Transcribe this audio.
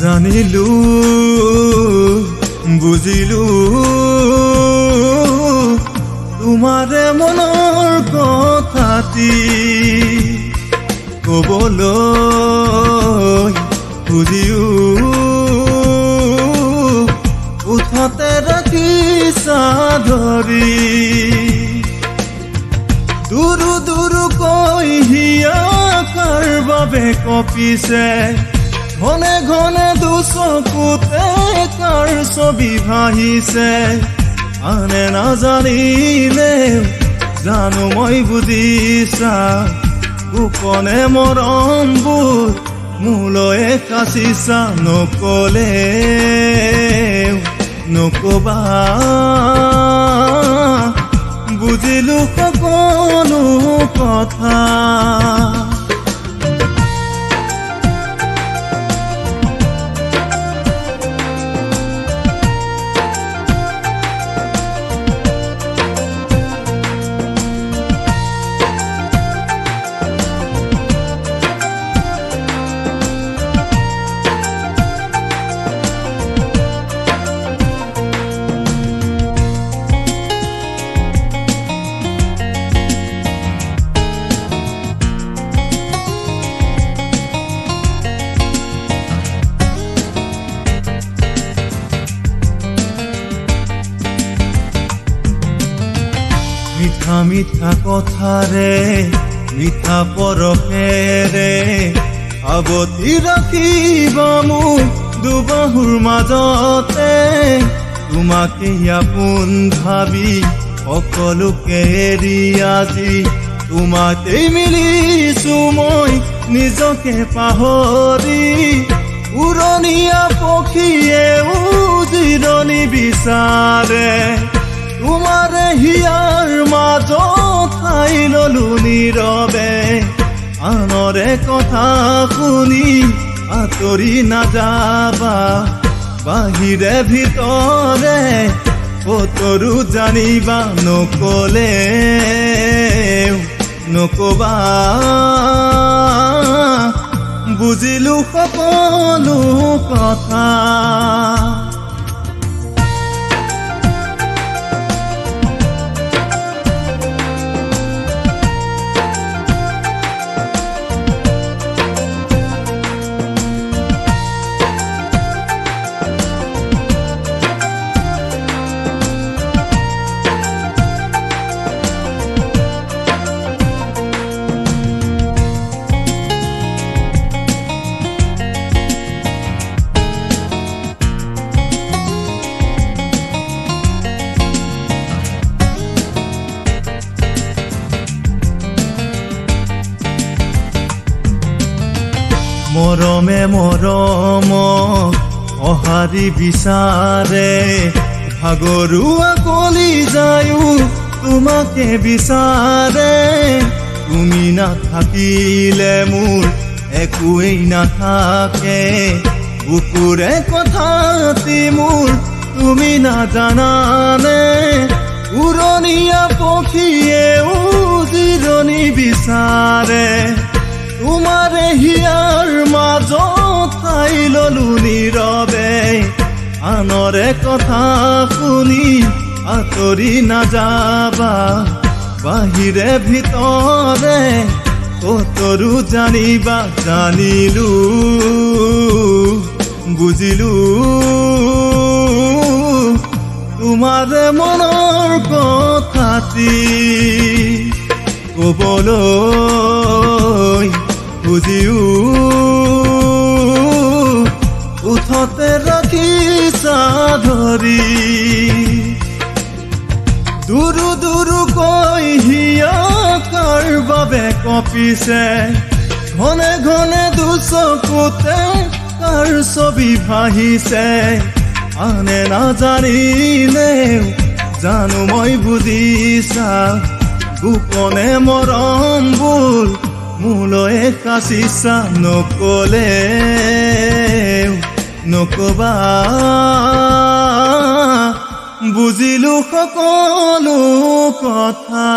জানিলো বুজিলো তোমাৰে মনৰ কথাটি কবলৈ খুজিও উঠতে ৰাখিছা ধৰি দুৰু দুৰুকৈ হিয়া কাৰ বাবে কঁপিছে ঘনে ঘনে দুচকুতে কাৰ ছবি ভাহিছে আনে নাজানিলে জানো মই বুজিছা গোপনে মৰমবোৰ মোলৈ সাঁচিছা নকলে নকবা বুজিলো সকলো কথা মিঠা মিঠা কথাৰে মিঠা পৰশেৰে আৱতি ৰাখিবা মোক দুবাহুৰ মাজতে তোমাকে আপোন ভাবি সকলোকে এৰি আজি তোমাতেই মিলিছো মই নিজকে পাহৰি উৰণীয়া পক্ষীয়েও জিৰণি বিচাৰে তোমাৰে হিয়াৰ মাজত ঠাই ললো নীৰৱে আনৰে কথা শুনি আঁতৰি নাযাবা বাহিৰে ভিতৰে কতৰো জানিবা নকলে নকবা বুজিলো সকলো কথা মৰমে মৰমক অহাৰি বিচাৰে ভাগৰুৱা কলি যায়ো তোমাকে বিচাৰে তুমি নাথাকিলে মোৰ একোৱেই নাথাকে বুকুৰে কথাটি মোৰ তুমি নাজানানে উৰণীয়া পক্ষীয়েও জিৰণি বিচাৰে তোমাৰে হিয়াৰ মাজত ঠাই ললো নীৰৱে আনৰে কথা শুনি আঁতৰি নাযাবা বাহিৰে ভিতৰে কতৰো জানিবা জানিলো বুজিলো তোমাৰে মনৰ কথাটি কবলৈ খুজিও উঠতে ৰাখিছা ধৰি দুৰু দুৰুকৈ হিয়া কাৰ বাবে কঁপিছে ঘনে ঘনে দুচকুতে কাৰ ছবি ভাহিছে আনে নাজানিলে জানো মই বুজিছা গোপনে মৰমবোৰ মোলৈ সাঁচিছা নকলে নকবা বুজিলো সকলো কথা।